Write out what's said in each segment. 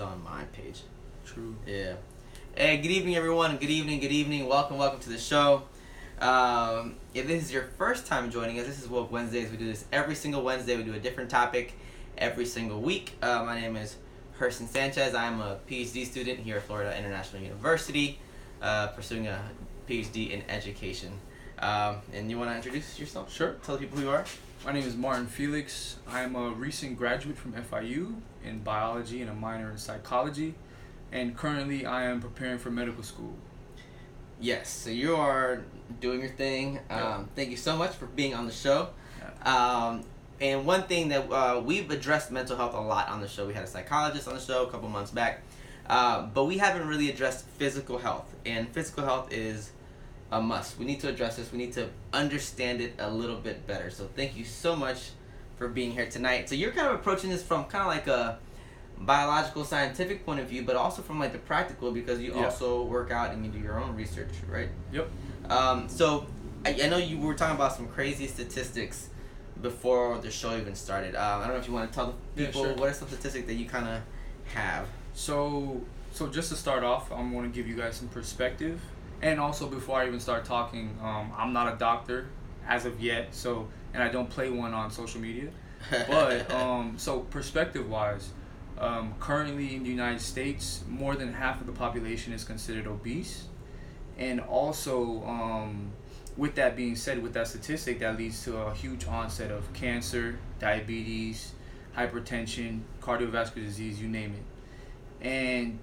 On my page. True. Yeah. Hey, good evening, everyone. Good evening. Good evening. Welcome to the show. If this is your first time joining us, this is Woke Wednesdays. We do this every single Wednesday. We do a different topic every single week. My name is Herson Sanchez. I'm a PhD student here at Florida International University, pursuing a PhD in education. And you want to introduce yourself? Sure. Tell the people who you are. My name is Martin Felix. I'm a recent graduate from FIU in biology and a minor in psychology. And currently I am preparing for medical school. Yes, so you are doing your thing. Thank you so much for being on the show. And one thing that we've addressed mental health a lot on the show. We had a psychologist on the show a couple months back. But we haven't really addressed physical health. And physical health is a must. We need to address this. We need to understand it a little bit better. So thank you so much for being here tonight. So you're kind of approaching this from kind of like a biological, scientific point of view, but also from like the practical, because you also work out and you do your own research, right? Yep. So I know you were talking about some crazy statistics before the show even started. I don't know if you want to tell the people what are some statistics that you kind of have. So just to start off, I'm going to give you guys some perspective. And also, before I even start talking, I'm not a doctor as of yet, and I don't play one on social media. But so perspective-wise, currently in the United States, more than half of the population is considered obese. And also, with that being said, with that statistic, that leads to a huge onset of cancer, diabetes, hypertension, cardiovascular disease, you name it. And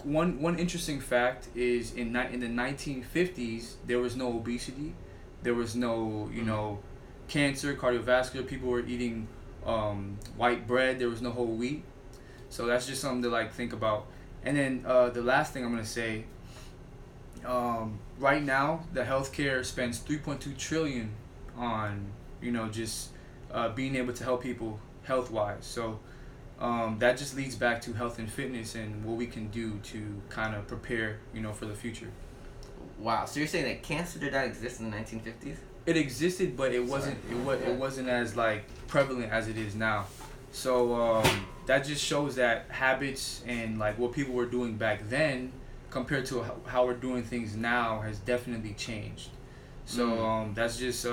one interesting fact is in the 1950s, there was no obesity, there was no cancer, cardiovascular. People were eating white bread. There was no whole wheat. So that's just something to like think about. And then the last thing I'm gonna say. Right now, the healthcare spends 3.2 trillion on just being able to help people health-wise. So that just leads back to health and fitness and what we can do to kind of prepare for the future. Wow. So you're saying that cancer did not exist in the 1950s? It existed, but it wasn't as like prevalent as it is now. So that just shows that habits and like what people were doing back then compared to how we're doing things now has definitely changed. So that's just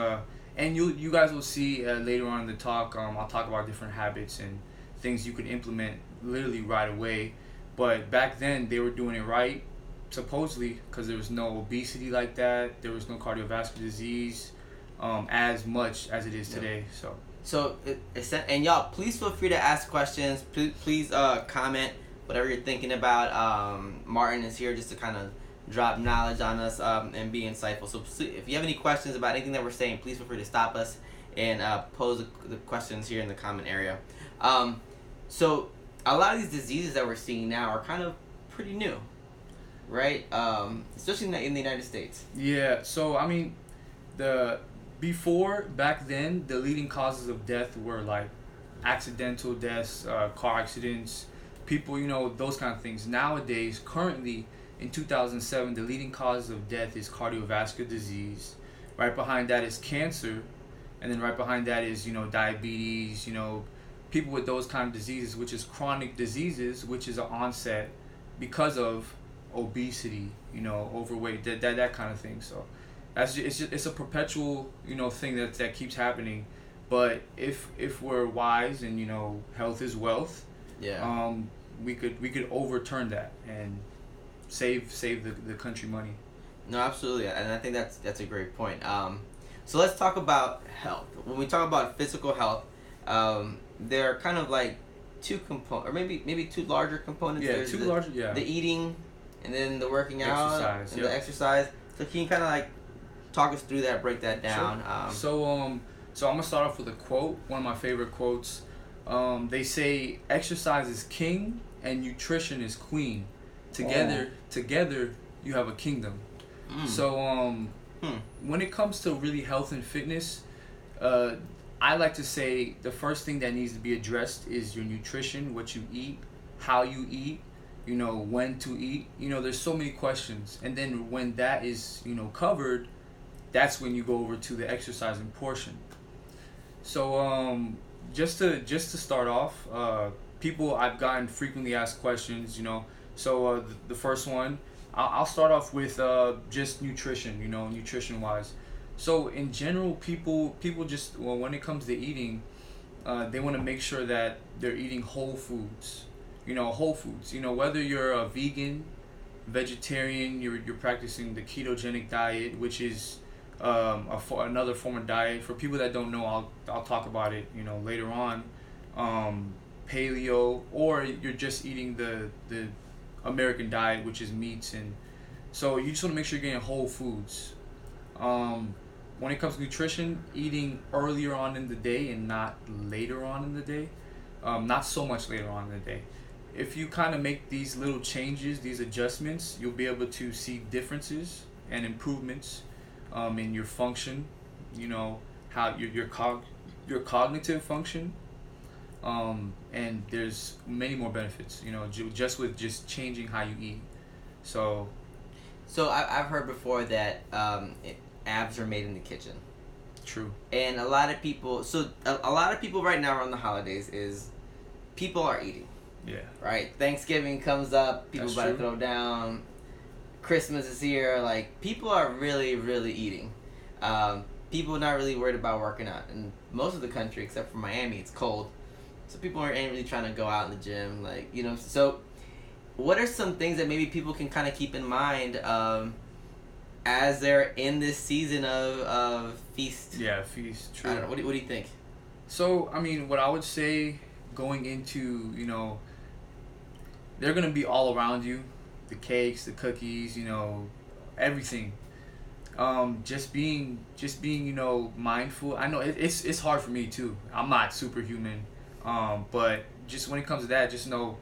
and you guys will see later on in the talk. I'll talk about different habits and things you could implement literally right away. But back then they were doing it right, supposedly, because there was no obesity like that. There was no cardiovascular disease as much as it is today. So and y'all, please feel free to ask questions. Please comment whatever you're thinking about. Martin is here just to kind of drop knowledge on us and be insightful. So if you have any questions about anything that we're saying, please feel free to stop us and pose the questions here in the comment area. So a lot of these diseases that we're seeing now are kind of pretty new, right? Especially in the United States. Yeah. So I mean, back then, the leading causes of death were like accidental deaths, car accidents, people, those kind of things. Nowadays, currently in 2007, the leading causes of death is cardiovascular disease. Right behind that is cancer, and then right behind that is diabetes. People with those kind of diseases, which is chronic diseases, which is an onset because of obesity, overweight, that kind of thing. So it's a perpetual thing that keeps happening. But if we're wise and health is wealth, we could overturn that and save the country money. No, absolutely, and I think that's a great point. So let's talk about health. When we talk about physical health, there are kind of like two components, or maybe two larger components. Yeah, larger. Yeah. The eating, and then the working out, exercise, and the exercise. So can you kind of like talk us through that, break that down? Sure. So I'm gonna start off with a quote. One of my favorite quotes. They say exercise is king and nutrition is queen. Together you have a kingdom. So when it comes to really health and fitness, I like to say the first thing that needs to be addressed is your nutrition, what you eat, how you eat, when to eat. There's so many questions. And then when that is, covered, that's when you go over to the exercising portion. So just to start off, people I've gotten frequently asked questions, you know. So the first one, I'll start off with just nutrition, you know, nutrition wise. So in general, people just, well, when it comes to eating, they want to make sure that they're eating whole foods, you know, whole foods. You know, whether you're a vegan, vegetarian, you're practicing the ketogenic diet, which is another form of diet. For people that don't know, I'll talk about it, you know, later on. Paleo, or you're just eating the American diet, which is meats, and so you just want to make sure you're getting whole foods. When it comes to nutrition, eating earlier on in the day and not later on in the day, not so much later on in the day. If you kind of make these little changes, these adjustments, you'll be able to see differences and improvements in your function, you know, how your cognitive function, and there's many more benefits, you know, just with just changing how you eat. So I've heard before that abs are made in the kitchen. True. And a lot of people, a lot of people right now around the holidays is people are eating. Yeah. Right? Thanksgiving comes up, people That's about to true. throw down. Christmas is here. Like, people are really, really eating. People are not really worried about working out. In most of the country, except for Miami, it's cold. So people ain't really trying to go out in the gym. Like, you know, so what are some things that maybe people can kind of keep in mind as they're in this season of feast? Yeah, feast. True. I don't know. What do you think? So, I mean, what I would say going into, you know, they're going to be all around you. The cakes, the cookies, you know, everything. Just being, you know, mindful. I know it's hard for me too. I'm not superhuman. But just when it comes to that, just know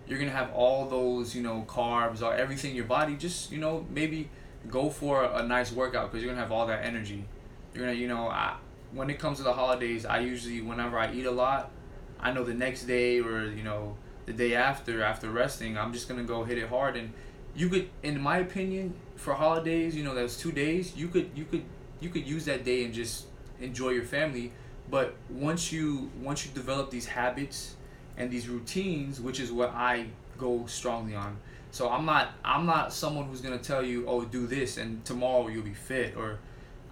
you're going to have all those, you know, carbs or everything in your body. Just, you know, maybe go for a nice workout because you're going to have all that energy. You're going to, you know, when it comes to the holidays, I usually, whenever I eat a lot, I know the next day or, you know, the day after resting, I'm just going to go hit it hard. And you could, in my opinion, for holidays, you know, that's 2 days, you could use that day and just enjoy your family. But once you develop these habits and these routines, which is what I go strongly on. So I'm not someone who's going to tell you, oh, do this and tomorrow you'll be fit. Or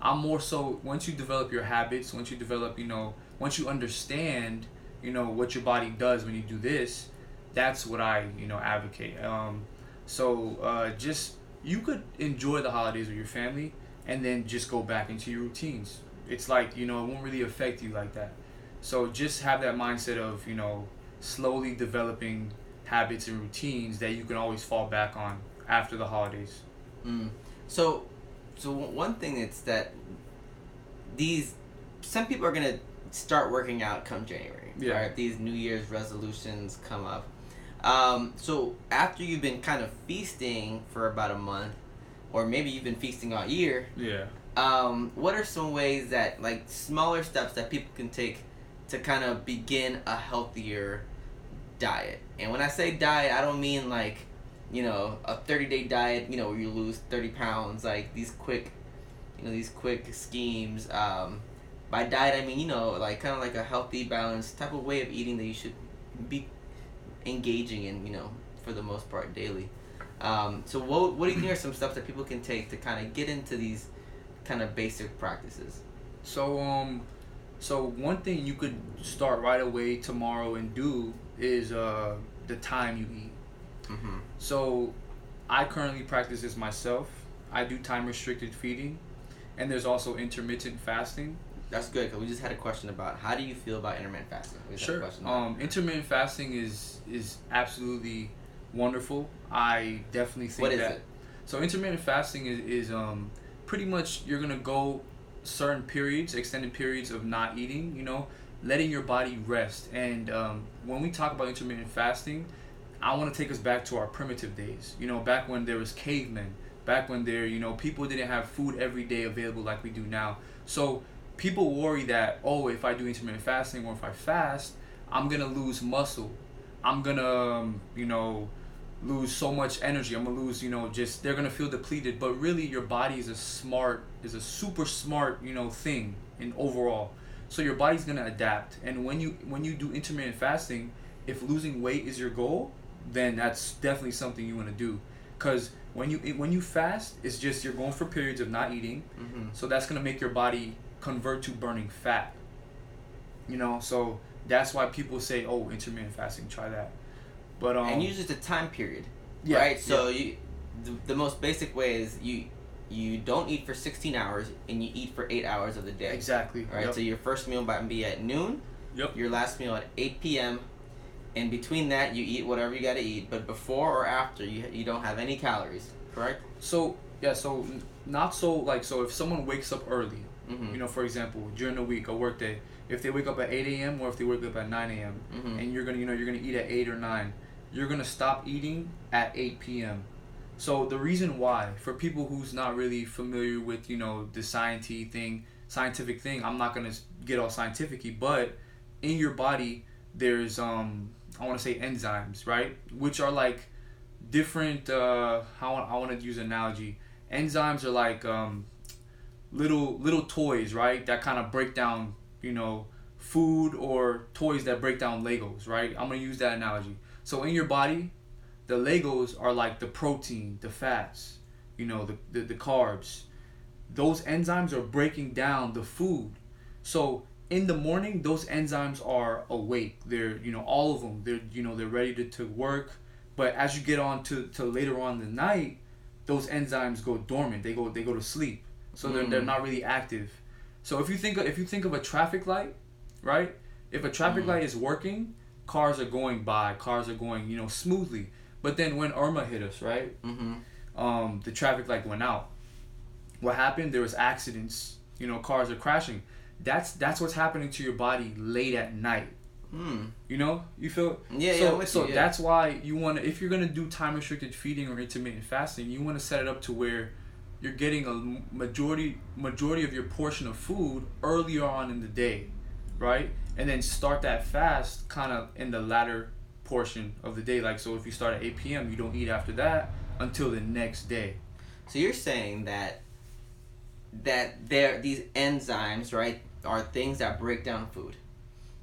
I'm more so, once you develop your habits, once you develop, you know, once you understand, you know, what your body does when you do this, that's what I, you know, advocate. Just, you could enjoy the holidays with your family and then just go back into your routines. It's like, you know, it won't really affect you like that. So just have that mindset of, you know, slowly developing habits and routines that you can always fall back on after the holidays. So one thing is that some people are gonna start working out come January. Yeah. Right? These New Year's resolutions come up. So after you've been kind of feasting for about a month, or maybe you've been feasting all year. Yeah. What are some ways that, like, smaller steps that people can take to kind of begin a healthier diet? And when I say diet, I don't mean like, you know, a 30-day diet, you know, where you lose 30 pounds, like these quick schemes. By diet, I mean, you know, like kind of like a healthy, balanced type of way of eating that you should be engaging in, you know, for the most part daily. So what do you think are some steps that people can take to kind of get into these kind of basic practices? So one thing you could start right away tomorrow and do is the time you eat. Mm-hmm. So I currently practice this myself. I do time restricted feeding, and there's also intermittent fasting. That's good, because we just had a question about how do you feel about intermittent fasting? Sure. Intermittent fasting is absolutely wonderful. I definitely think what is that. it? So intermittent fasting is pretty much you're gonna go certain periods, extended periods of not eating. You know, letting your body rest. And when we talk about intermittent fasting, I want to take us back to our primitive days. You know, back when there was cavemen. Back when people didn't have food every day available like we do now. So people worry that, oh, if I do intermittent fasting or if I fast, I'm going to lose muscle. I'm going to, lose so much energy. I'm going to lose, they're going to feel depleted. But really, your body is a super smart, thing in overall. So your body's going to adapt. And when you do intermittent fasting, if losing weight is your goal, then that's definitely something you want to do. Because when you fast, it's just you're going for periods of not eating, so that's gonna make your body convert to burning fat. You know, so that's why people say, "Oh, intermittent fasting, try that." But and usually it's a time period, yeah, right? So yeah. the most basic way is you don't eat for 16 hours and you eat for 8 hours of the day. Exactly. Right. Yep. So your first meal might be at noon. Yep. Your last meal at 8 p.m. In between that, you eat whatever you got to eat, but before or after, you don't have any calories, correct? So, yeah, so not so, like, so if someone wakes up early, you know, for example, during the week, a work day, if they wake up at 8 a.m. or if they wake up at 9 a.m., and you're going to, you're going to eat at 8 or 9, you're going to stop eating at 8 p.m. So the reason why, for people who's not really familiar with, the scientific thing, I'm not going to get all scientific-y, but in your body, there's, I want to say enzymes, right? Which are like different, I want to use an analogy. Enzymes are like little toys, right? That kind of break down, food, or toys that break down Legos, right? I'm going to use that analogy. So in your body, the Legos are like the protein, the fats, the carbs. Those enzymes are breaking down the food. So in the morning, those enzymes are awake. They're, all of them. They're ready to work. But as you get on to later on in the night, those enzymes go dormant. They go to sleep. So they're not really active. So if you think of a traffic light, right? If a traffic light is working, cars are going by. Cars are going, smoothly. But then when Irma hit us, right? The traffic light went out. What happened? There was accidents. Cars are crashing. That's what's happening to your body late at night. You feel? Yeah. So that's why you want to, if you're gonna do time restricted feeding or intermittent fasting, you want to set it up to where you're getting a majority of your portion of food earlier on in the day, right? And then start that fast kind of in the latter portion of the day. Like, so if you start at 8 p.m., you don't eat after that until the next day. So you're saying that these enzymes, right, are things that break down food,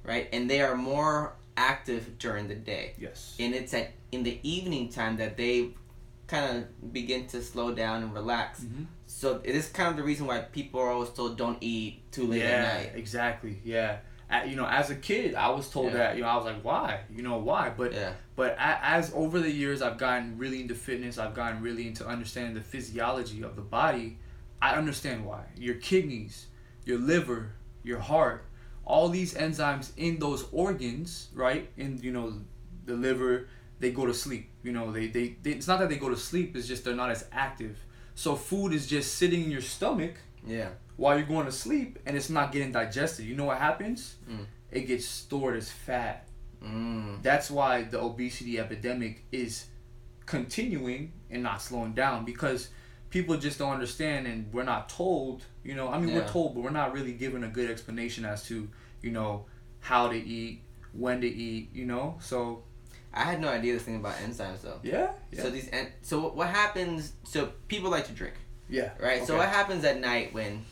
right? And they are more active during the day. Yes. And it's in the evening time that they kind of begin to slow down and relax. So it is kind of the reason why people are always told don't eat too late at night. Exactly. Yeah. As a kid, I was told that. I was like, why? Why? But as over the years, I've gotten really into fitness. I've gotten really into understanding the physiology of the body. I understand why. Your kidneys, your liver, your heart, all these enzymes in those organs, right? In the liver, they go to sleep. They it's not that they go to sleep. It's just they're not as active. So food is just sitting in your stomach. Yeah. While you're going to sleep, and it's not getting digested. You know what happens? It gets stored as fat. That's why the obesity epidemic is continuing and not slowing down, because people just don't understand, and we're not told. We're told, but we're not really given a good explanation as to, how to eat, when to eat. So I had no idea this thing about enzymes though. Yeah. So what happens? So people like to drink. Yeah. Right. Okay. So what happens at night when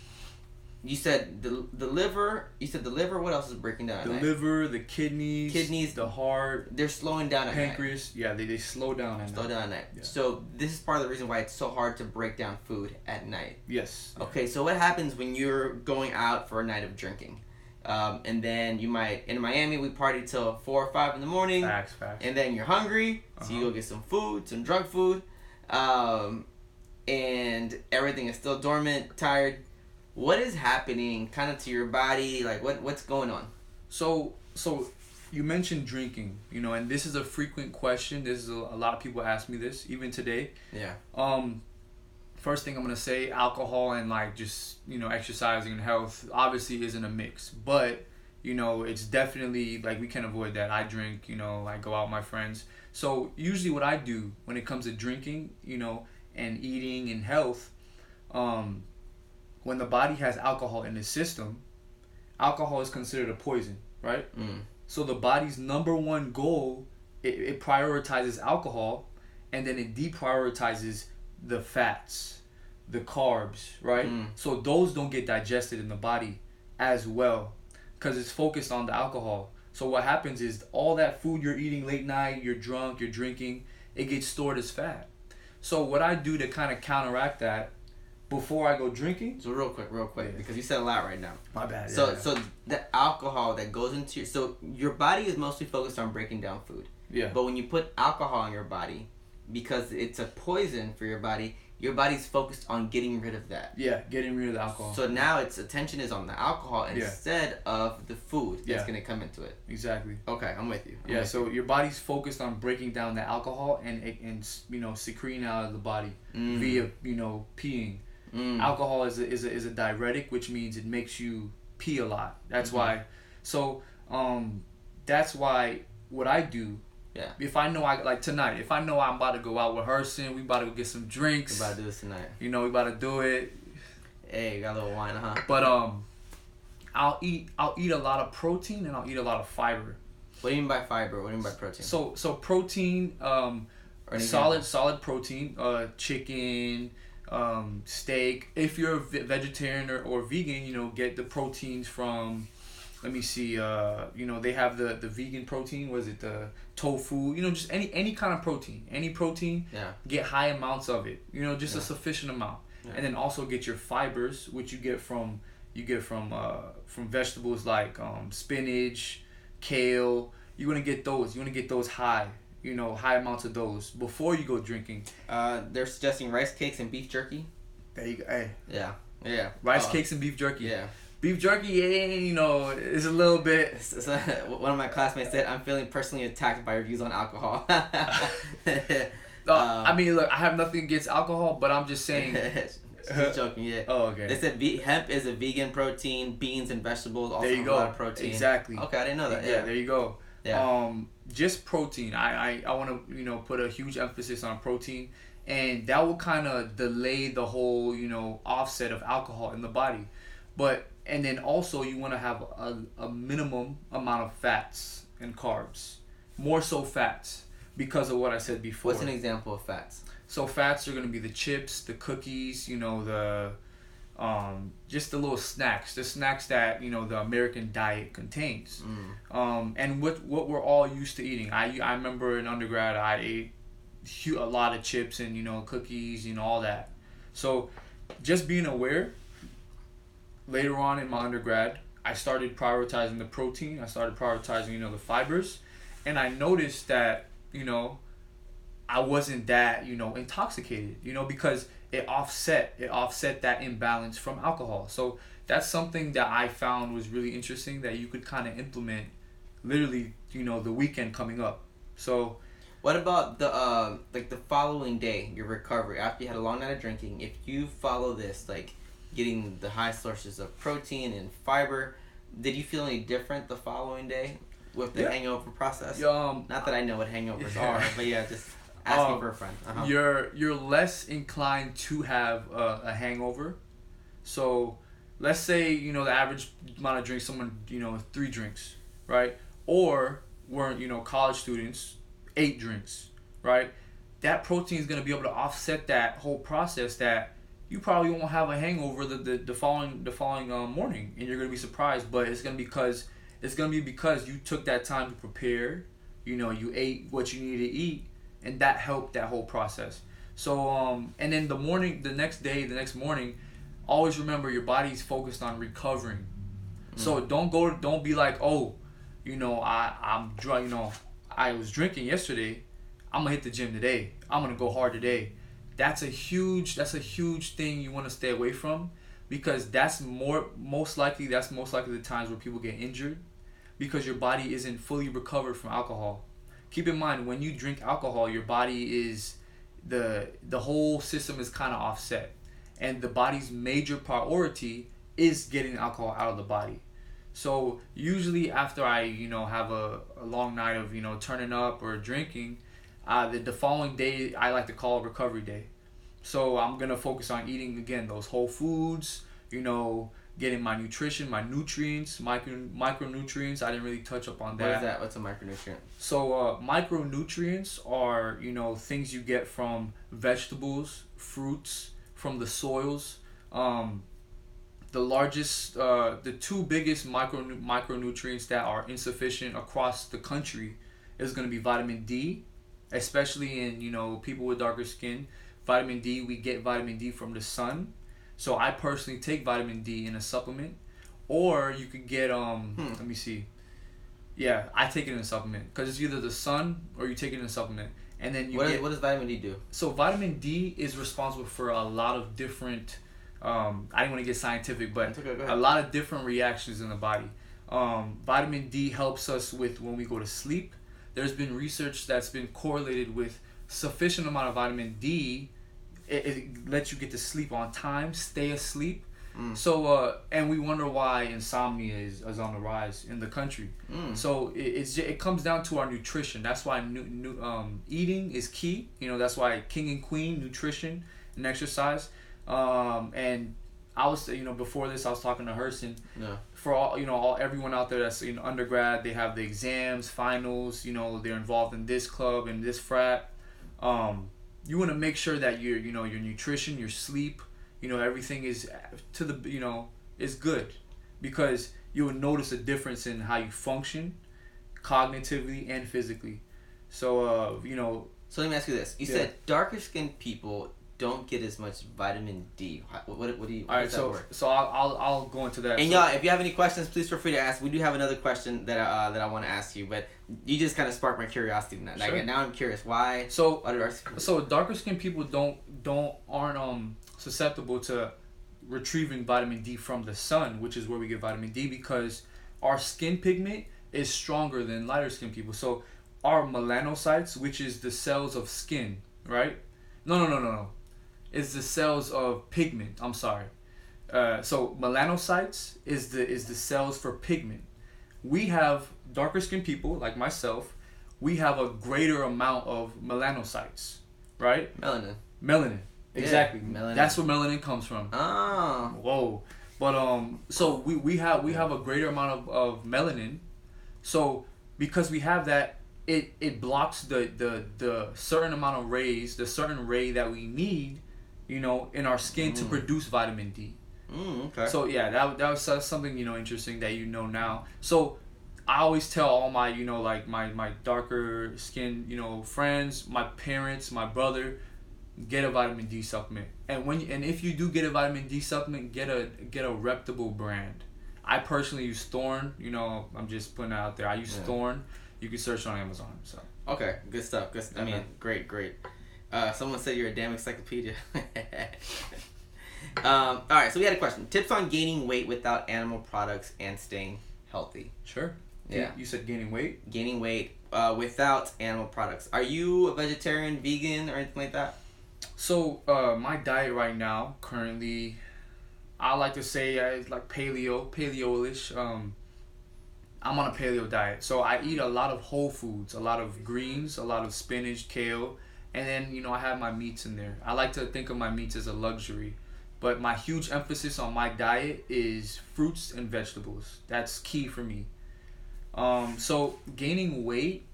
you said the liver? You said the liver. What else is breaking down? The liver, the kidneys, the heart. They're slowing down at pancreas. Night. Yeah, they slow down at night. Slow down at night. Yeah. So this is part of the reason why it's so hard to break down food at night. Yes. Okay. So what happens when you're going out for a night of drinking? And then you might, in Miami, we party till 4 or 5 in the morning. Facts. And then you're hungry, so you go get some food, some drunk food, and everything is still dormant, tired. What is happening kind of to your body? Like, what's going on? So you mentioned drinking, and this is a frequent question. This is a lot of people ask me this, even today. Yeah. First thing I'm going to say, alcohol and just, exercising and health obviously isn't a mix, but, it's definitely, we can't avoid that. I drink, I go out with my friends. So usually what I do when it comes to drinking, and eating and health, when the body has alcohol in the system, alcohol is considered a poison, right? So the body's number one goal, it prioritizes alcohol, and then it deprioritizes the fats, the carbs, right? So those don't get digested in the body as well, because it's focused on the alcohol. So what happens is all that food you're eating late night, you're drunk, you're drinking, it gets stored as fat. So what I do to kind of counteract that before I go drinking. So real quick, because you said a lot right now. My bad. So the alcohol that goes into your body is mostly focused on breaking down food. Yeah. But when you put alcohol in your body, because it's a poison for your body's focused on getting rid of that. Yeah, getting rid of the alcohol. So now its attention is on the alcohol instead of the food that's going to come into it. Exactly. Okay, I'm with you. So your body's focused on breaking down the alcohol and secreting out of the body via peeing. Alcohol is a diuretic, which means it makes you pee a lot. That's why. So that's why what I do. Yeah. If I know tonight, if I know I'm about to go out rehearsing, we about to go get some drinks. We about to do this tonight. We about to do it. Hey, you got a little wine, huh? But I'll eat a lot of protein and I'll eat a lot of fiber. What do you mean by fiber? What do you mean by protein? So protein, solid protein, chicken, steak. If you're a vegetarian or vegan, get the proteins from. Let me see. They have the vegan protein. Was it the tofu? Just any kind of protein. Any protein. Yeah. Get high amounts of it. Just a sufficient amount. Yeah. And then also get your fibers, which you get from vegetables like spinach, kale. You want to get those. You want to get those high. High amounts of those before you go drinking. They're suggesting rice cakes and beef jerky. There you go. Hey. Yeah. Rice cakes and beef jerky. Yeah. Beef jerky, is a little bit. One of my classmates said, "I'm feeling personally attacked by your views on alcohol." I mean, look, I have nothing against alcohol, but I'm just saying. Just joking, yeah. Oh, okay. They said hemp is a vegan protein. Beans and vegetables also have a lot of protein. Exactly. Okay, I didn't know that. Yeah, there you go. Yeah. Just protein. I want to put a huge emphasis on protein, and that will kind of delay the whole offset of alcohol in the body, and then also you want to have a minimum amount of fats and carbs, more so fats, because of what I said before. What's an example of fats? So fats are going to be the chips, the cookies, the just the little snacks, the snacks that the American diet contains, and what we're all used to eating. I remember in undergrad I ate a lot of chips and cookies, all that. So just being aware. Later on in my undergrad, I started prioritizing the protein. I started prioritizing the fibers, and I noticed that I wasn't that intoxicated because it offset that imbalance from alcohol. So that's something that I found was really interesting that you could kind of implement literally the weekend coming up. So what about the the following day, your recovery after you had a long night of drinking? If you follow this getting the high sources of protein and fiber, did you feel any different the following day with the hangover process? Not that I know what hangovers are, but just asking for a friend. You're less inclined to have a hangover. So let's say the average amount of drinks, someone 3 drinks, right? Or we're college students, 8 drinks, right? That protein is going to be able to offset that whole process that you probably won't have a hangover the following morning, and you're gonna be surprised. But it's gonna be because you took that time to prepare. You ate what you needed to eat, and that helped that whole process. So and then the next morning, always remember your body's focused on recovering. So don't be like, I'm drunk. I was drinking yesterday. I'm gonna hit the gym today. I'm gonna go hard today. That's a huge thing you want to stay away from, because that's most likely the times where people get injured, because your body isn't fully recovered from alcohol. Keep in mind, when you drink alcohol, your body is the whole system is kind of offset, and the body's major priority is getting alcohol out of the body. So usually after I have a long night of turning up or drinking, the following day I like to call recovery day. So I'm gonna focus on eating again those whole foods, getting my nutrition, my nutrients, micronutrients. I didn't really touch up on that. What is that? What's a micronutrient? So micronutrients are things you get from vegetables, fruits, from the soils. The the largest, the two biggest micronutrients that are insufficient across the country is going to be vitamin D, especially in, you know, people with darker skin. Vitamin D, we get vitamin D from the sun. So I personally take vitamin D in a supplement, or you could get let me see. Yeah, I take it in a supplement because it's either the sun or you take it in a supplement, and then you what does vitamin D do? So vitamin D is responsible for a lot of different. I didn't want to get scientific, but a lot of different reactions in the body. Vitamin D helps us with when we go to sleep. There's been research that's been correlated with sufficient amount of vitamin D. It lets you get to sleep on time, stay asleep. So and we wonder why insomnia is on the rise in the country. So it comes down to our nutrition. That's why eating is key. You know, that's why king and queen, nutrition and exercise. And I was, you know, before this I was talking to Herson. Yeah. For all, you know, everyone out there that's in undergrad, they have the exams, finals. You know, they're involved in this club and this frat. You want to make sure that your nutrition, your sleep, you know, everything is to the, you know, is good, because you will notice a difference in how you function cognitively and physically. So you know, so let me ask you this. You said darker skinned people don't get as much vitamin D. What do you? All right, so I'll go into that. And y'all, if you have any questions, please feel free to ask. We do have another question that I want to ask you, but you just kind of sparked my curiosity now. Like, now I'm curious why. So darker skinned people aren't susceptible to retrieving vitamin D from the sun, which is where we get vitamin D, because our skin pigment is stronger than lighter skinned people. So our melanocytes, which is the cells of skin, right? No. It's the cells of pigment. I'm sorry. So melanocytes is the cells for pigment. We have darker skinned people like myself. We have a greater amount of melanocytes, right? Melanin. Exactly. Yeah, melanin. That's where melanin comes from. Oh. Whoa. But so we have a greater amount of melanin. So because we have that, it blocks the certain amount of rays, the certain ray that we need, you know, in our skin to produce vitamin D. Okay. So yeah, that was something, you know, interesting that you know now. So I always tell all my, you know, like my darker skin, you know, friends, my parents, my brother, get a vitamin D supplement. And if you do get a vitamin D supplement, get a reputable brand. I personally use Thorn. You know, I'm just putting it out there. I use Thorn. You can search on Amazon. So okay, good stuff. I mean, great. Someone said you're a damn encyclopedia. All right, so we had a question. Tips on gaining weight without animal products and staying healthy. Sure. Yeah. You said gaining weight? Gaining weight without animal products. Are you a vegetarian, vegan, or anything like that? So my diet right now, currently, I like to say it's like paleo-ish. I'm on a paleo diet, so I eat a lot of whole foods, a lot of greens, a lot of spinach, kale, and then, you know, I have my meats in there. I like to think of my meats as a luxury, but my huge emphasis on my diet is fruits and vegetables. That's key for me. So gaining weight.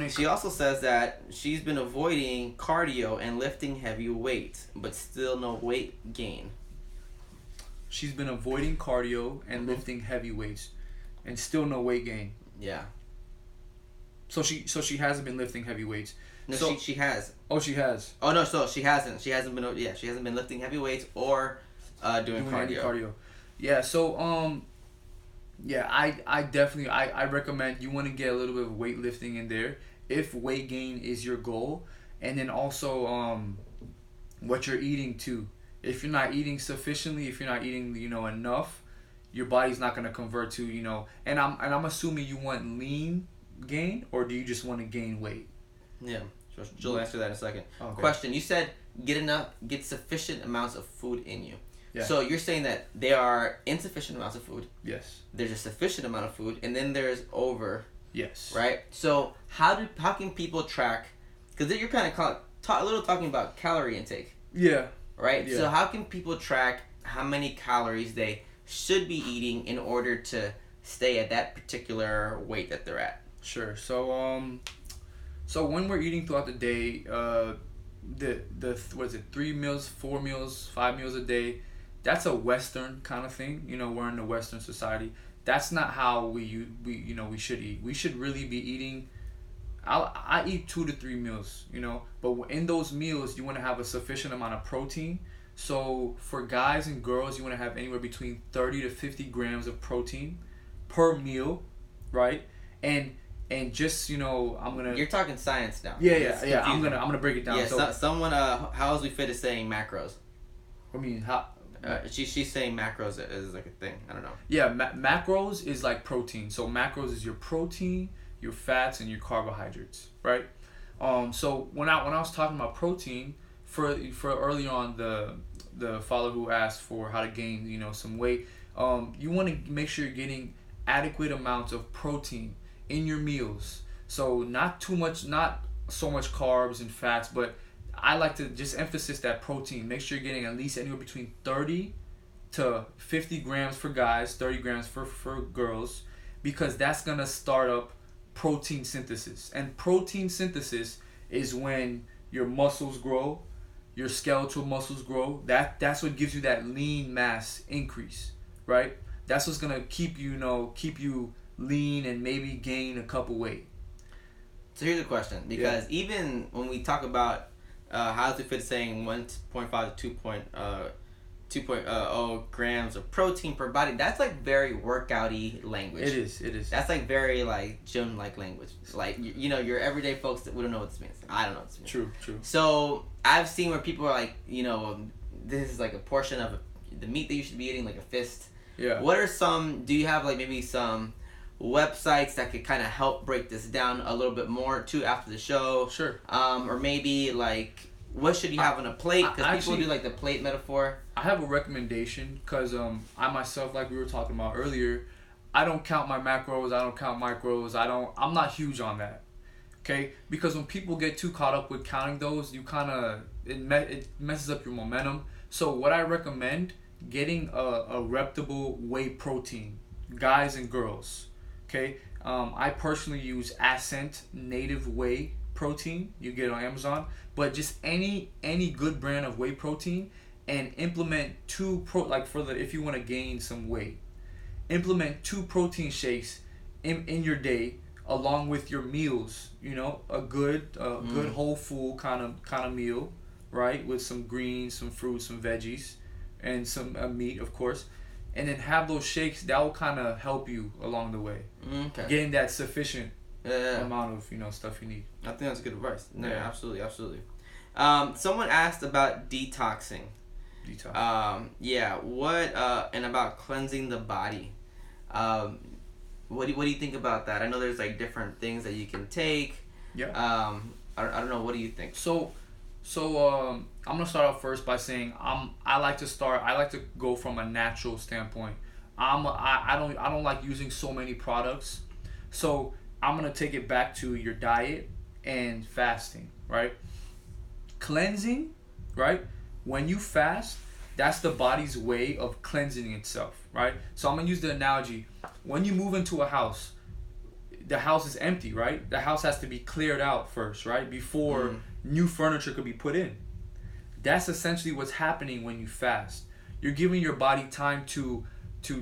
She also says that she's been avoiding cardio and lifting heavy weights, but still no weight gain. She's been avoiding cardio and lifting heavy weights, and still no weight gain. Yeah. So she hasn't been lifting heavy weights. No, so, she has. Oh, she has. Oh no, so she hasn't. She hasn't been. Yeah, she hasn't been lifting heavy weights or doing cardio. Yeah. So yeah, I definitely I recommend you want to get a little bit of weightlifting in there if weight gain is your goal, and then also what you're eating too. If you're not eating sufficiently, if you're not eating, you know, enough, your body's not gonna convert to, you know. And I'm assuming you want lean gain, or do you just want to gain weight? Yeah, she'll answer that in a second. Okay. Question: you said get sufficient amounts of food in you. Yeah. So you're saying that there are insufficient amounts of food. Yes. There's a sufficient amount of food, and then there's over. Yes. Right. So how can people track? Because you're kind of a little talking about calorie intake. Yeah. Right. Yeah. So how can people track how many calories they should be eating in order to stay at that particular weight that they're at? Sure. So when we're eating throughout the day, the what is it, 3 meals, 4 meals, 5 meals a day, that's a Western kind of thing. You know, we're in the Western society. That's not how we should eat. We should really be eating. I eat 2 to 3 meals, you know, but in those meals you want to have a sufficient amount of protein. So for guys and girls, you want to have anywhere between 30 to 50 grams of protein per meal, right? And just, you know, You're talking science now. Yeah. I'm gonna break it down. Yeah. So, someone How's We Fit is saying macros. I mean, how? She's saying macros is like a thing. I don't know. Yeah, macros is like protein. So macros is your protein, your fats, and your carbohydrates, right? So when I was talking about protein, for earlier on the follower who asked for how to gain, you know, some weight, you want to make sure you're getting adequate amounts of protein in your meals. So not too much, not so much carbs and fats, but I like to just emphasize that protein. Make sure you're getting at least anywhere between 30 to 50 grams for guys, 30 grams for girls, because that's gonna start up protein synthesis. And protein synthesis is when your muscles grow, your skeletal muscles grow. That's what gives you that lean mass increase, right? That's what's gonna keep you lean and maybe gain a couple weight. So here's a question, because even when we talk about How's It Fit saying 1.5 to 2.0 grams of protein per body, that's like very workout-y language. It is. That's like very like gym-like language. Like, you know, your everyday folks that we don't know what this means. I don't know what this means. True. So I've seen where people are like, you know, this is like a portion of the meat that you should be eating, like a fist. Yeah. What are do you have like maybe some websites that could kind of help break this down a little bit more too after the show? Sure. Or maybe like, what should you have on a plate? Because people do like the plate metaphor. I have a recommendation because I myself, like we were talking about earlier, I don't count my macros. I don't count micros. I'm not huge on that. Okay, because when people get too caught up with counting those, you it messes up your momentum. So what I recommend, getting a reputable whey protein, guys and girls. Okay, I personally use Ascent Native Whey Protein. You get it on Amazon, but just any good brand of whey protein, and implement if you want to gain some weight, implement 2 protein shakes in your day along with your meals. You know, a good whole full kind of meal, right, with some greens, some fruits, some veggies, and some meat, of course. And then have those shakes. That will kind of help you along the way. Okay. Getting that sufficient amount of, you know, stuff you need. I think that's good advice. No, yeah, absolutely. Someone asked about detoxing. What and about cleansing the body. What do you think about that? I know there's like different things that you can take. Yeah. I don't know. What do you think? So I'm gonna start off first by saying I like to go from a natural standpoint. I don't like using so many products. So I'm gonna take it back to your diet and fasting, right? Cleansing, right? When you fast, that's the body's way of cleansing itself, right? So I'm gonna use the analogy. When you move into a house, the house is empty, right? The house has to be cleared out first, right? Before new furniture could be put in. That's essentially what's happening when you fast. You're giving your body time to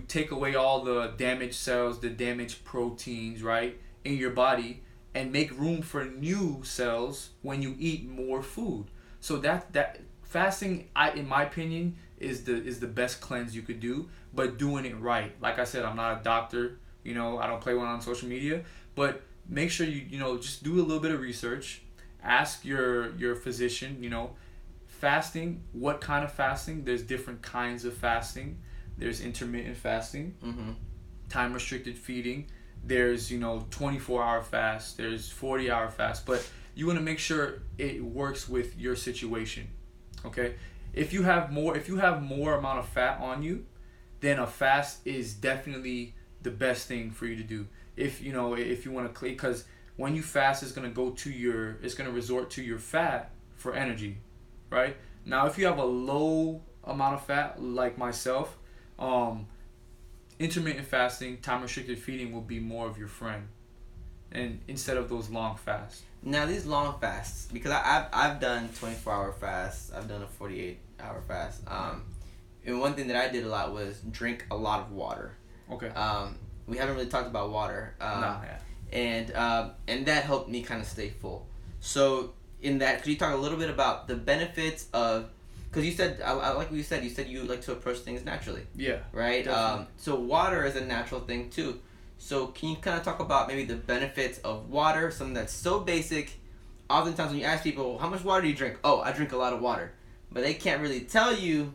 take away all the damaged cells, the damaged proteins, right, in your body, and make room for new cells when you eat more food. So that fasting, in my opinion, is the best cleanse you could do, but doing it right. Like I said, I'm not a doctor, you know, I don't play one on social media, but make sure you know, just do a little bit of research. Ask your physician, you know, fasting, what kind of fasting? There's different kinds of fasting. There's intermittent fasting, time restricted feeding. There's, you know, 24-hour fast. There's 40-hour fast. But you want to make sure it works with your situation. Okay? If you have more amount of fat on you, then a fast is definitely the best thing for you to do. If you want to, because when you fast, it's gonna resort to your fat for energy, right? Now, if you have a low amount of fat, like myself, intermittent fasting, time restricted feeding will be more of your friend, and instead of those long fasts. Now, these long fasts, because I've done 24-hour fasts, I've done a 48-hour fast. And one thing that I did a lot was drink a lot of water. Okay. We haven't really talked about water. And that helped me kind of stay full. So in that, could you talk a little bit about the benefits of, because you said, I like what you said you like to approach things naturally. Yeah. Right? So water is a natural thing too. So can you kind of talk about maybe the benefits of water, something that's so basic. Oftentimes when you ask people, how much water do you drink? Oh, I drink a lot of water. But they can't really tell you,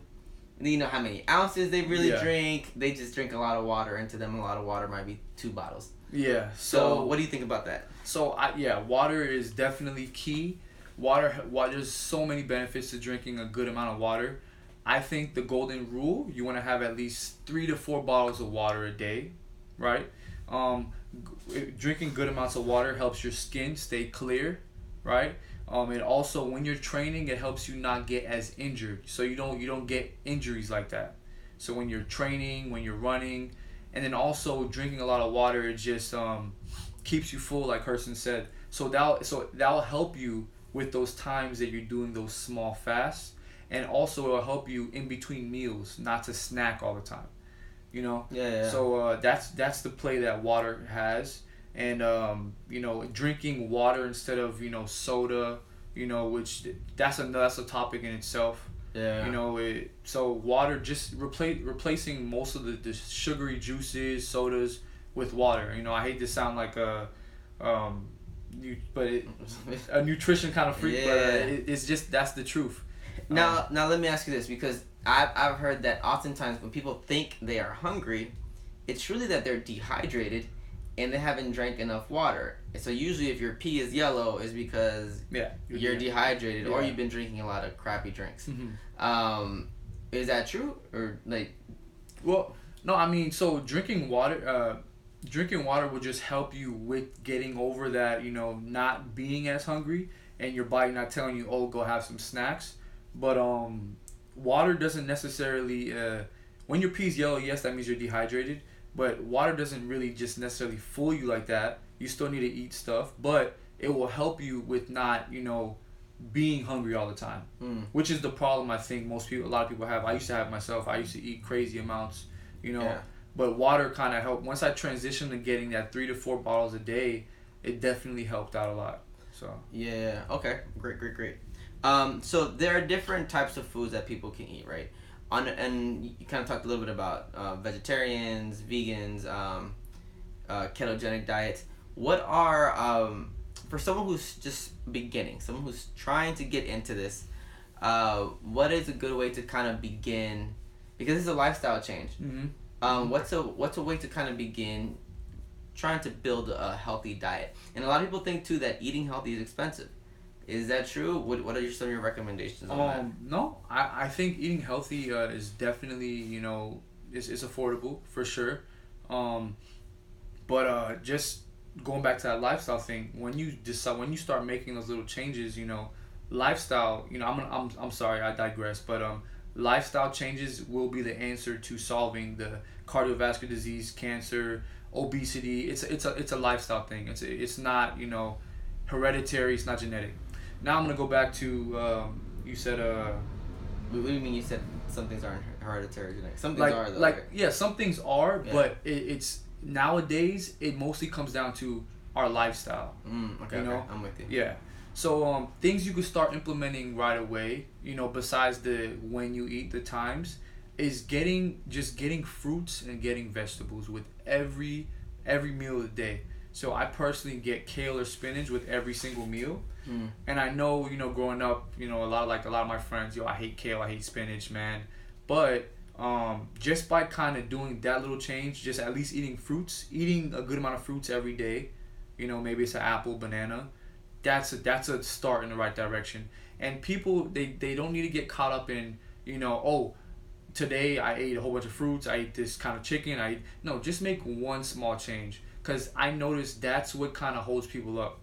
how many ounces they really drink. They just drink a lot of water, and to them a lot of water might be 2 bottles. Yeah. So what do you think about that? So water is definitely key. Water, there's so many benefits to drinking a good amount of water. I think the golden rule, you want to have at least 3 to 4 bottles of water a day, right? Drinking good amounts of water helps your skin stay clear, right? And also when you're training, it helps you not get as injured, so you don't get injuries like that. So when you're training, when you're running, and then also drinking a lot of water, it just keeps you full, like Kirsten said. So that'll help you with those times that you're doing those small fasts, and also it'll help you in between meals not to snack all the time. Yeah. So that's the play that water has, and drinking water instead of soda, which that's a topic in itself. Yeah. So water, just replacing most of the sugary juices, sodas with water. I hate to sound like a nutrition kind of freak, but it's just, that's the truth. Now let me ask you this, because I've heard that oftentimes when people think they are hungry, it's really that they're dehydrated and they haven't drank enough water. And so usually if your pee is yellow, is because you're dehydrated, or you've been drinking a lot of crappy drinks. Mm-hmm. Is that true, or like? Well, no. I mean, so drinking water will just help you with getting over that, not being as hungry, and your body not telling you, oh, go have some snacks. But water doesn't necessarily, when your pee's yellow, yes, that means you're dehydrated, but water doesn't really just necessarily fool you like that. You still need to eat stuff, but it will help you with not, being hungry all the time, which is the problem I think a lot of people have. I used to have myself. I used to eat crazy amounts, but water kind of helped. Once I transitioned to getting that 3 to 4 bottles a day, it definitely helped out a lot. So yeah, okay, great. So there are different types of foods that people can eat, right? And you kind of talked a little bit about vegetarians, vegans, ketogenic diets. What are, for someone who's just beginning, someone who's trying to get into this, what is a good way to kind of begin? Because it's a lifestyle change. Mm-hmm. What's a way to kind of begin trying to build a healthy diet? And a lot of people think too that eating healthy is expensive. Is that true? What are some of your recommendations on that? No, I think eating healthy is definitely, is affordable for sure. But just going back to that lifestyle thing, when you start making those little changes, lifestyle, I'm sorry, I digress, but lifestyle changes will be the answer to solving the cardiovascular disease, cancer, obesity. It's a lifestyle thing. It's not, hereditary. It's not genetic. Now I'm gonna go back to you said What do you mean? You said some things aren't hereditary genetic. Some things like, are though. like right? Yeah, some things are, but it's nowadays it mostly comes down to our lifestyle. Okay, I'm with you. Yeah. So things you could start implementing right away, besides the when you eat, the times, is getting fruits and getting vegetables with every meal of the day. So I personally get kale or spinach with every single meal. And I know, growing up, a lot of my friends, I hate kale, I hate spinach, man. But just by kind of doing that little change, just at least eating a good amount of fruits every day, maybe it's an apple, banana, that's a start in the right direction. And people, they don't need to get caught up in, today I ate a whole bunch of fruits, I ate this kind of chicken, no, just make one small change. Because I noticed that's what kind of holds people up.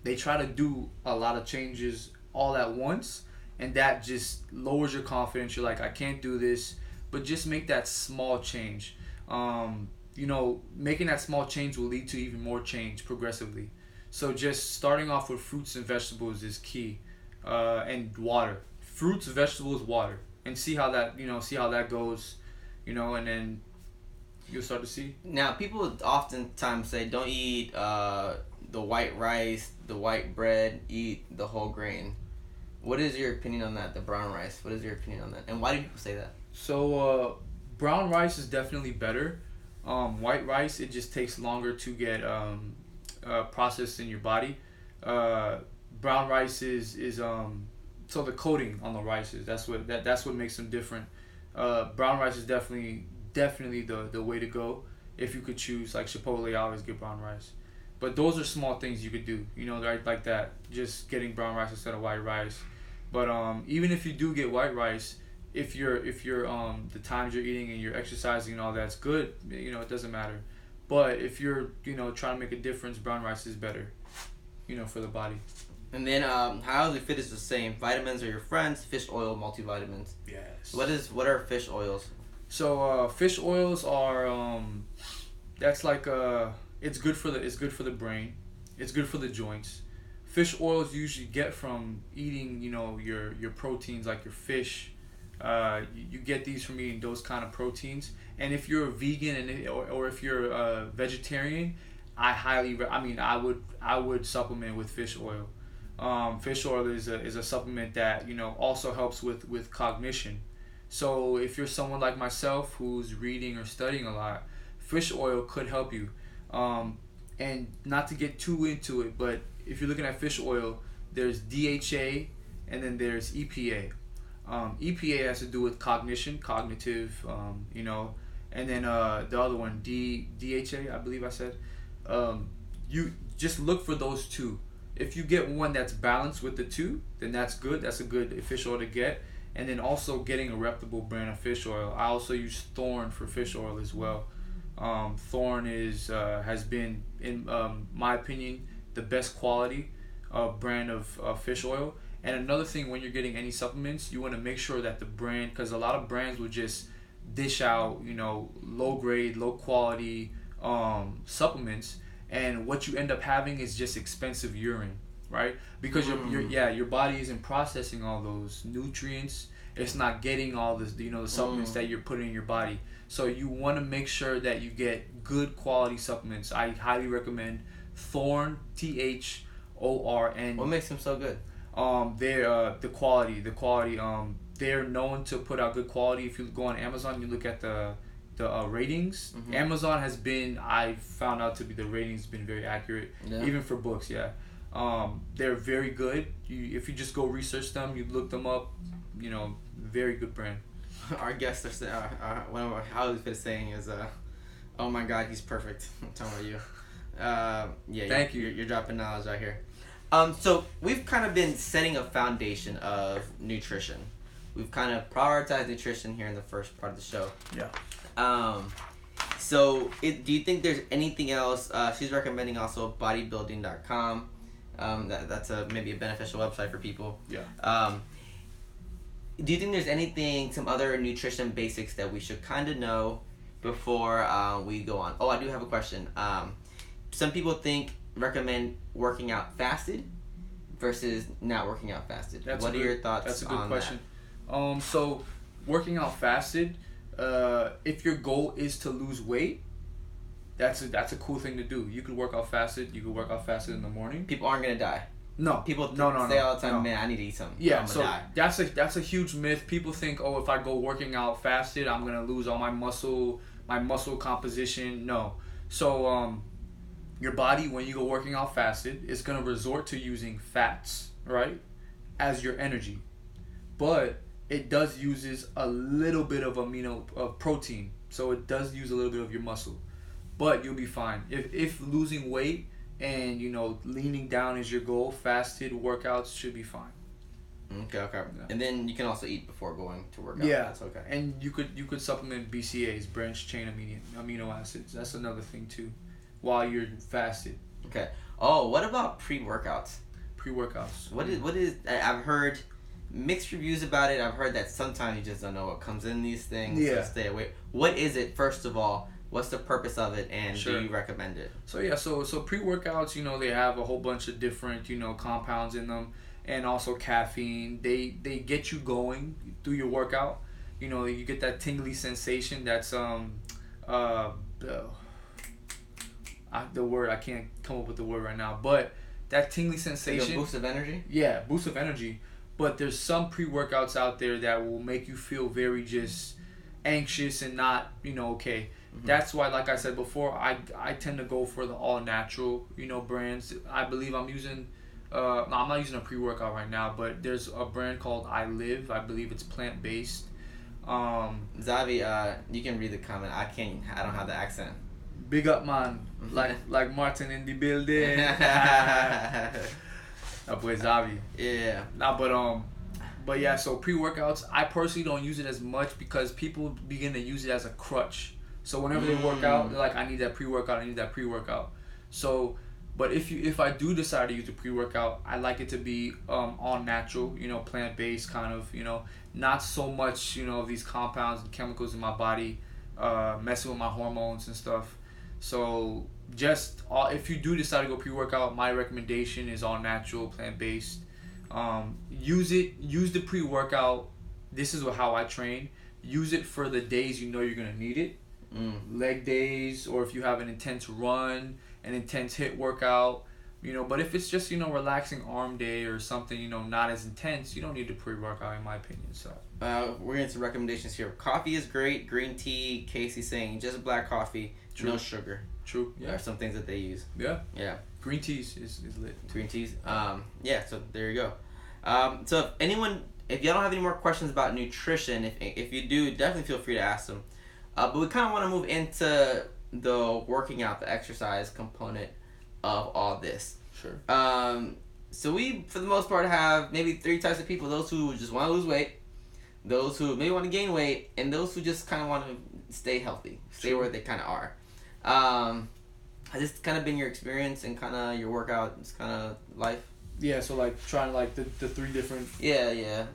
They try to do a lot of changes all at once, and that just lowers your confidence. You're like, I can't do this. But just make that small change. Making that small change will lead to even more change progressively. So just starting off with fruits and vegetables is key. And water. Fruits, vegetables, water. and see how that goes, and then you'll start to see. Now, people oftentimes say don't eat the white rice, the white bread, eat the whole grain. What is your opinion on that, the brown rice? What is your opinion on that? And why do people say that? So, brown rice is definitely better. White rice, it just takes longer to get processed in your body. Brown rice is so the coating on the rices, that's what makes them different. Brown rice is definitely the way to go. If you could choose, like Chipotle, I always get brown rice. But those are small things you could do, right, like that, just getting brown rice instead of white rice. But even if you do get white rice, if you're the times you're eating and you're exercising and all that's good, it doesn't matter. But if you're trying to make a difference, brown rice is better, for the body. And then how the fit is the same. Vitamins are your friends. Fish oil, multivitamins. Yes. What are fish oils? So fish oils are that's like it's good for the brain. It's good for the joints. Fish oils you usually get from eating your proteins, like your fish. You get these from eating those kind of proteins. And if you're a vegan or if you're a vegetarian, I would supplement with fish oil. Fish oil is a supplement that also helps with cognition. So if you're someone like myself who's reading or studying a lot, fish oil could help you. And not to get too into it, but if you're looking at fish oil, there's DHA and then there's EPA. EPA has to do with cognitive, and then the other one, DHA, I believe I said. You just look for those two. If you get one that's balanced with the two, then that's good. That's a good fish oil to get. And then also getting a reputable brand of fish oil. I also use Thorn for fish oil as well. Thorn has been, in my opinion, the best quality brand of fish oil. And another thing, when you're getting any supplements, you want to make sure that the brand, because a lot of brands will just dish out, low grade, low quality supplements, and what you end up having is just expensive urine, right? Because your body isn't processing all those nutrients. It's not getting all this, the supplements that you're putting in your body. So you want to make sure that you get good quality supplements. I highly recommend Thorn, THORN. What makes them so good? They're the quality. They're known to put out good quality. If you go on Amazon, you look at the ratings. Mm-hmm. Amazon has been, I found out to be, the ratings been very accurate, even for books. They're very good. If you just go research them, you look them up, very good brand. Our guest, one of our highly fit saying is, "Oh my God, he's perfect." I'm talking about you. Thank you. You're dropping knowledge out here. So we've kind of been setting a foundation of nutrition. We've kind of prioritized nutrition here in the first part of the show. Yeah. So do you think there's anything else? She's recommending also bodybuilding.com. That's maybe a beneficial website for people. Yeah. Do you think there's some other nutrition basics that we should kind of know before we go on? Oh, I do have a question. Some people recommend working out fasted versus not working out fasted. What are your thoughts on that? That's a good question. So working out fasted, if your goal is to lose weight, that's a cool thing to do. You could work out fasted. You could work out fasted in the morning. People aren't gonna die. No. People say all the time, man, I need to eat something. Yeah, I'm so die. that's a huge myth. People think, if I go working out fasted, I'm gonna lose all my muscle composition. No. So your body, when you go working out fasted, is gonna resort to using fats, right, as your energy, but it does uses a little bit of protein, so it does use a little bit of your muscle, but you'll be fine. If losing weight and leaning down is your goal, fasted workouts should be fine. Okay. Yeah. And then you can also eat before going to work out. Yeah, that's okay. And you could supplement BCAAs, branched chain amino acids. That's another thing too, while you're fasted. Okay. Oh, what about pre-workouts? Pre-workouts. What is? I've heard mixed reviews about it. I've heard that sometimes you just don't know what comes in these things. Yeah. So stay away. What is it? First of all, what's the purpose of it, and Sure. do you recommend it? So pre-workouts, they have a whole bunch of different compounds in them, and also caffeine. They get you going through your workout. You know, you get that tingly sensation. That's the word, I can't come up with the word right now, but that tingly sensation. Like a boost of energy. Yeah, boost of energy. But there's some pre-workouts out there that will make you feel very just anxious and not, okay. Mm-hmm. That's why, like I said before, I tend to go for the all natural, brands. I believe I'm using, no, I'm not using a pre-workout right now, but there's a brand called I Live. I believe it's plant-based. Zavi, you can read the comment. I don't have the accent. Big up, man. Like Martin in the building. That boy Zavi. Yeah. Nah, but yeah, so pre-workouts, I personally don't use it as much because people begin to use it as a crutch. So whenever they work out, they're like, I need that pre-workout. So, but if I do decide to use a pre-workout, I like it to be all natural, plant-based kind of, not so much, of these compounds and chemicals in my body, messing with my hormones and stuff. So if you do decide to go pre-workout, my recommendation is all natural, plant-based. Use the pre-workout. This is how I train. Use it for the days you're gonna need it. Leg days, or if you have an intense run, an intense HIIT workout, but if it's just, relaxing arm day or something, not as intense, you don't need to pre-workout, in my opinion. So we're into recommendations here. Coffee is great. Green tea. Casey saying just black coffee. True. No sugar. True. Yeah. There are some things that they use. Yeah. Yeah. Green teas is lit. Green teas. Yeah. So there you go. So if y'all don't have any more questions about nutrition, if you do, definitely feel free to ask them. But we kind of want to move into the working out, the exercise component of all this. Sure. So we, for the most part, have maybe 3 types of people: those who just want to lose weight, those who maybe want to gain weight, and those who just kind of want to stay healthy, stay where they kind of are. Has this kind of been your experience and kind of your workout, kind of life? Yeah. So like trying the 3 different. Yeah.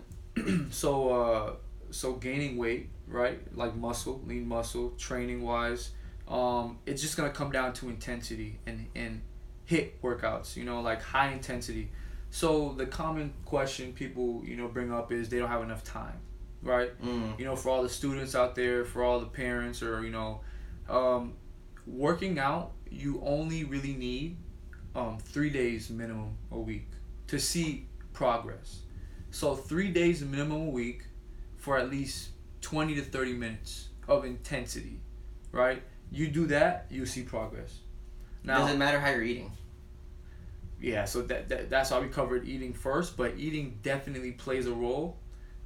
So gaining weight, right? Like lean muscle, training wise, it's just gonna come down to intensity and HIIT workouts. Like high intensity. So the common question people bring up is they don't have enough time, right? For all the students out there, for all the parents, or working out, you only really need 3 days minimum a week to see progress. So 3 days minimum a week for at least 20 to 30 minutes of intensity, right? You do that, you see progress. Now, does it matter how you're eating? Yeah, so that's why we covered eating first, but eating definitely plays a role.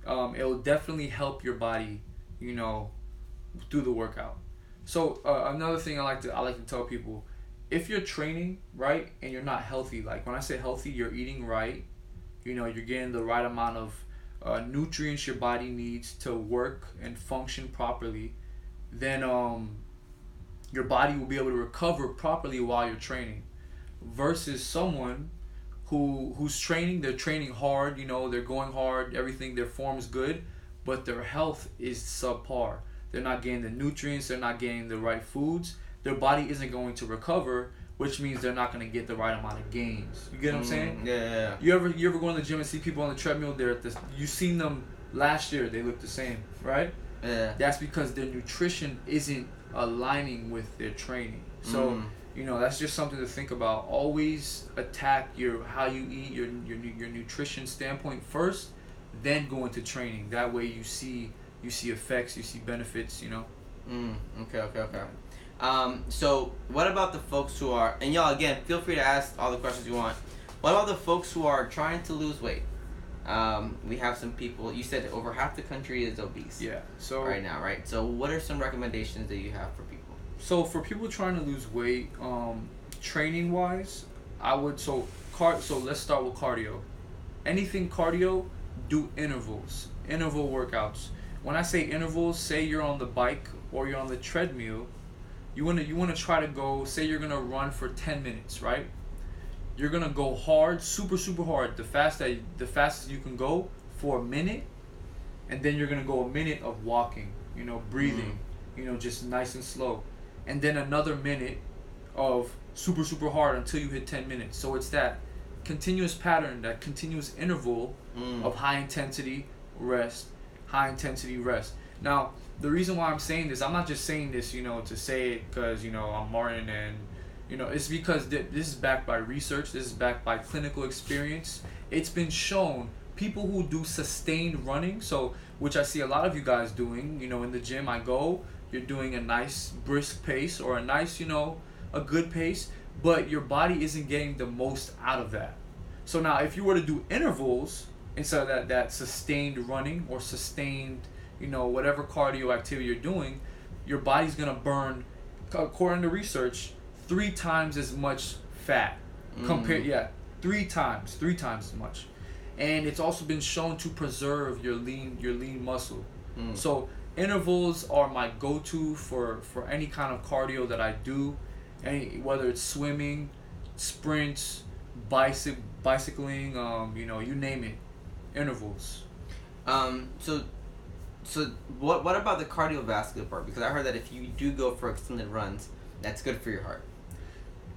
It will definitely help your body, through the workout. So another thing I like to tell people, if you're training, right, and you're not healthy, like when I say healthy, you're eating right, you're getting the right amount of nutrients your body needs to work and function properly, then your body will be able to recover properly while you're training. Versus someone who's training, they're training hard, they're going hard, everything, their form's good, but their health is subpar. They're not getting the nutrients, they're not getting the right foods. Their body isn't going to recover, which means they're not going to get the right amount of gains. You get what I'm saying? Yeah. You ever go in the gym and see people on the treadmill? You seen them last year, they look the same, right? Yeah. That's because their nutrition isn't aligning with their training. So that's just something to think about. Always attack how you eat, your nutrition standpoint first, then go into training. That way you see effects, you see benefits. Okay. So what about the folks who are, and y'all again, feel free to ask all the questions you want. What about the folks who are trying to lose weight? We have some people. You said over half the country is obese. Yeah. So right now, right? So what are some recommendations that you have for people? So for people trying to lose weight, training wise, I would so let's start with cardio. Anything cardio, do interval workouts. When I say intervals, say you're on the bike or you're on the treadmill, you wanna try to go. Say you're gonna run for 10 minutes, right? You're gonna go hard, super hard, the fastest you can go for a minute, and then you're gonna go a minute of walking, breathing, just nice and slow. And then another minute of super hard until you hit 10 minutes. So it's that continuous pattern, that continuous interval of high intensity rest, high intensity rest. Now, the reason why I'm saying this, I'm not just saying this, to say it because, I'm Martin and, it's because this is backed by research. This is backed by clinical experience. It's been shown people who do sustained running, so which I see a lot of you guys doing, in the gym I go, you're doing a nice brisk pace or a nice, a good pace, but your body isn't getting the most out of that. So now if you were to do intervals instead of that sustained running or sustained, whatever cardio activity you're doing, your body's gonna burn, according to research, 3 times as much fat compared, 3 times as much. And it's also been shown to preserve your lean muscle. So intervals are my go-to for any kind of cardio that I do, whether it's swimming, sprints, bicycling, you name it, intervals. So what about the cardiovascular part? Because I heard that if you do go for extended runs, that's good for your heart.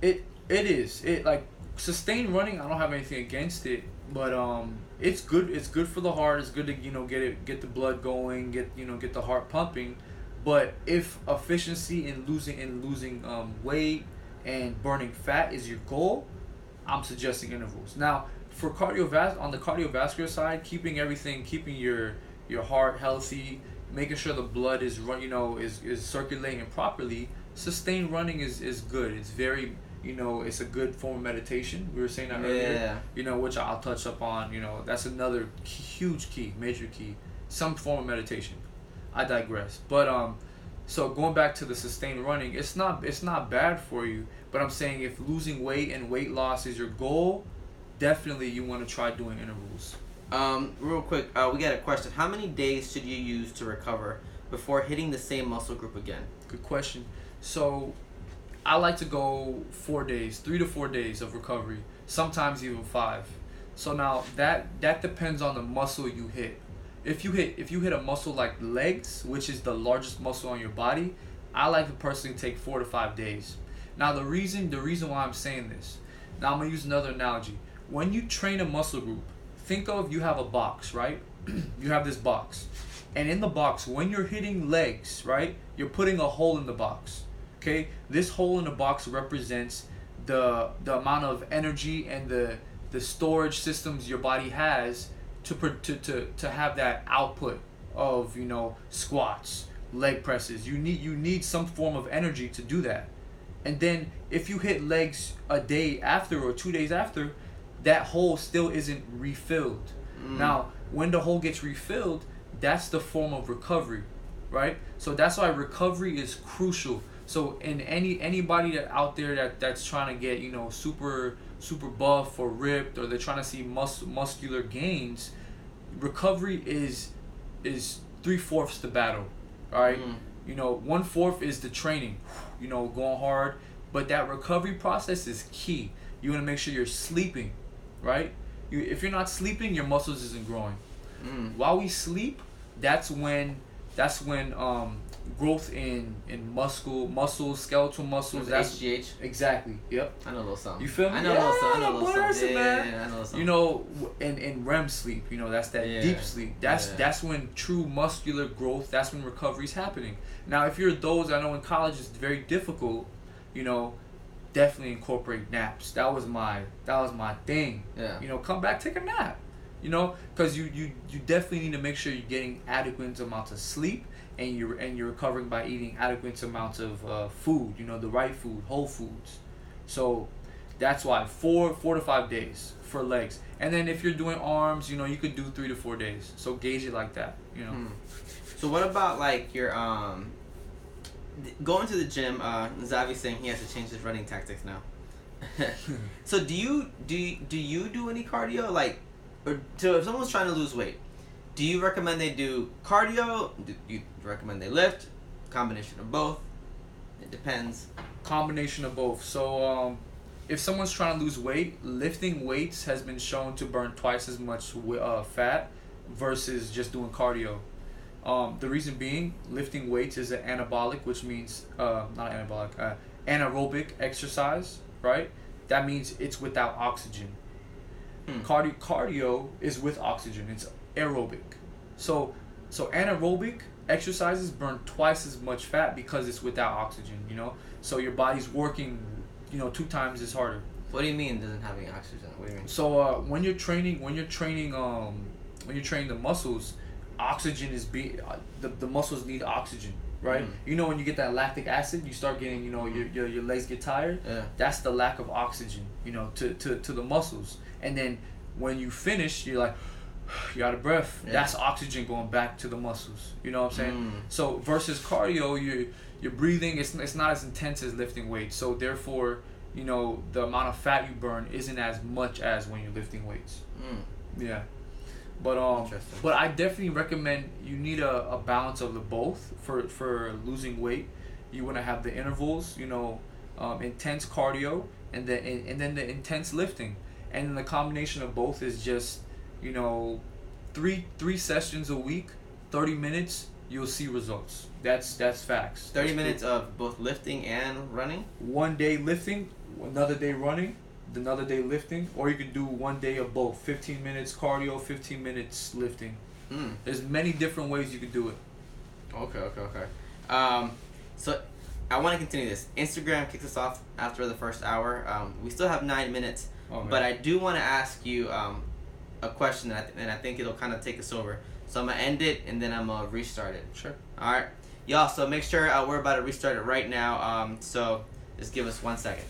It is. It, like, sustained running, I don't have anything against it, but it's good. It's good for the heart. It's good to get the blood going, get the heart pumping. But if efficiency in losing weight and burning fat is your goal, I'm suggesting intervals. Now, for on the cardiovascular side, keeping your heart healthy, making sure the blood is is circulating properly. Sustained running is good. It's very, it's a good form of meditation. We were saying that earlier. Which I'll touch up on. That's another huge key, major key. Some form of meditation. I digress. But so going back to the sustained running, it's not bad for you. But I'm saying if losing weight and weight loss is your goal, definitely you want to try doing intervals. Real quick, we got a question. How many days should you use to recover before hitting the same muscle group again? Good question. So I like to go 4 days, 3 to 4 days of recovery, sometimes even 5. So now that depends on the muscle you hit. If you hit a muscle like legs, which is the largest muscle on your body, I like to personally take 4 to 5 days. Now the reason why I'm saying this, now I'm gonna use another analogy. When you train a muscle group, think of, you have a box, right? You have this box, and in the box, when you're hitting legs, right, you're putting a hole in the box. Okay, this hole in the box represents the amount of energy and the storage systems your body has to have that output of squats, leg presses. You need some form of energy to do that. And then if you hit legs a day after or 2 days after, that hole still isn't refilled. Now, when the hole gets refilled, that's the form of recovery, right? So that's why recovery is crucial. So in anybody that out there that's trying to get super buff or ripped, or they're trying to see muscular gains, recovery is 3/4 the battle, all right? 1/4 is the training, going hard, but that recovery process is key. You want to make sure you're sleeping, right? If you're not sleeping, your muscles isn't growing. While we sleep, that's when growth in muscles, skeletal muscles. That's HGH. Exactly. Yep. I know a little something. You feel me? I know a little something. Yeah, I know something. In REM sleep, that's that deep sleep. That's when true muscular growth. That's when recovery is happening. Now, if you're those, I know in college it's very difficult. Definitely incorporate naps. That was my thing. Yeah. Come back, take a nap. Because you definitely need to make sure you're getting adequate amounts of sleep, and you're recovering by eating adequate amounts of food. The right food, whole foods. So that's why 4 to 5 days for legs, and then if you're doing arms, you could do 3 to 4 days. So gauge it like that. So what about like your going to the gym? Zavi's saying he has to change his running tactics now. So do you do any cardio, like, or so if someone's trying to lose weight, do you recommend they do cardio? Do you recommend they lift? Combination of both? It depends. Combination of both. So if someone's trying to lose weight, lifting weights has been shown to burn twice as much fat versus just doing cardio. The reason being, lifting weights is an anabolic, which means anaerobic exercise, right? That means it's without oxygen. Cardio is with oxygen. It's aerobic. So anaerobic exercises burn twice as much fat because it's without oxygen. So your body's working, 2 times as harder. What do you mean it doesn't have any oxygen? What do you mean? So when you're training the muscles, oxygen is the muscles need oxygen, right? When you get that lactic acid, you start getting, your legs get tired. Yeah. That's the lack of oxygen, to the muscles. And then when you finish, you're like, you're out of breath. Yeah. That's oxygen going back to the muscles. You know what I'm saying? So versus cardio, you're breathing. It's not as intense as lifting weights. So therefore, the amount of fat you burn isn't as much as when you're lifting weights. Yeah. But I definitely recommend you need a balance of the both for losing weight. You want to have the intervals, intense cardio and then the intense lifting. And then the combination of both is just, three sessions a week, 30 minutes, you'll see results. That's facts. 30 minutes of both lifting and running? One day lifting, another day running, another day lifting, or you can do one day of both. 15 minutes cardio, 15 minutes lifting. There's many different ways you can do it. Okay. So I want to continue this. Instagram kicks us off after the first hour. We still have 9 minutes, but I do want to ask you a question, and I think it'll kind of take us over. So I'm going to end it, and then I'm going to restart it. Sure. All right. Y'all, so make sure we're about to restart it right now. So just give us 1 second.